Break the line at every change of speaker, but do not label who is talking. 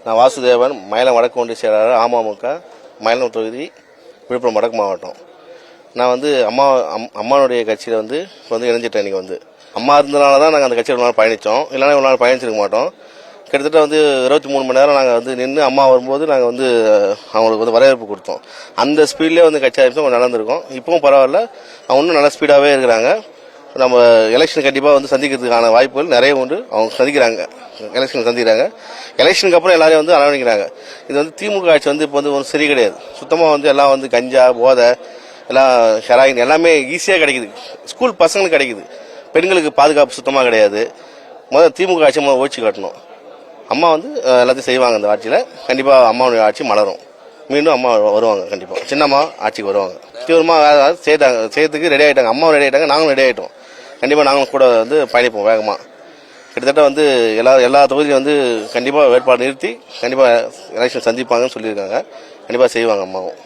நான் வாசுதேவன், மயிலம் வடக்கு ஒன்றிய செயலாளர், அமமுக, மயிலம் தொகுதி, விழுப்புரம் வடக்கு மாவட்டம். நான் அம்மானுடைய கட்சியில் இணைஞ்சிட்டேன். இன்னைக்கு அம்மா இருந்தனால தான் நாங்கள் அந்த கட்சியில் ஒரு நாள் பயணித்தோம். இல்லைனா ஒரு நாள் பயணிச்சிருக்க மாட்டோம். கிட்டத்தட்ட 23 மணி நேரம் நாங்கள் நின்று அம்மா வரும்போது நாங்கள் அவங்களுக்கு வரவேற்பு கொடுத்தோம். அந்த ஸ்பீட்லேயே கட்சி ஆரம்பிச்சு கொஞ்சம் நடந்திருக்கோம். இப்பவும் பரவாயில்ல, அவங்க இன்னும் நல்லா ஸ்பீடாகவே இருக்கிறாங்க. நம்ம எலெக்ஷன் கண்டிப்பாக சந்திக்கிறதுக்கான வாய்ப்புகள் நிறைய உண்டு. அவங்க சந்திக்கிறாங்க, எலெக்ஷன் சந்திக்கிறாங்க. எலெக்ஷனுக்கு அப்புறம் எல்லாரையும் அரவணைக்கிறாங்க. இது திமுக ஆட்சி இப்போ சரி கிடையாது. சுத்தமாக எல்லாம் கஞ்சா, போதை, எல்லாம் ஹெராயின் எல்லாமே ஈஸியாக கிடைக்குது. ஸ்கூல் பசங்களுக்கு கிடைக்குது. பெண்களுக்கு பாதுகாப்பு சுத்தமாக கிடையாது. முதல்ல திமுக ஆட்சி ஓச்சு காட்டணும். அம்மா எல்லாத்தையும் செய்வாங்க. அந்த ஆட்சியில் கண்டிப்பாக அம்மாவுடைய ஆட்சி மலரும். மீண்டும் அம்மா வருவாங்க. கண்டிப்பாக சின்னம்மா ஆட்சிக்கு வருவாங்க. தீவிரமாக செய்யறதுக்கு ரெடி ஆகிட்டாங்க. அம்மாவும் ரெடி ஆகிட்டாங்க, நாங்களும் ரெடி ஆகிட்டோம். கண்டிப்பாக நாங்களும் கூட பயணிப்போம் வேகமாக. கிட்டத்தட்ட எல்லா தொகுதியும் கண்டிப்பாக வேட்பாளர் நிறுத்தி கண்டிப்பாக எலெக்ஷன் சந்திப்பாங்கன்னு சொல்லியிருக்காங்க. கண்டிப்பாக செய்வாங்க அம்மாவும்.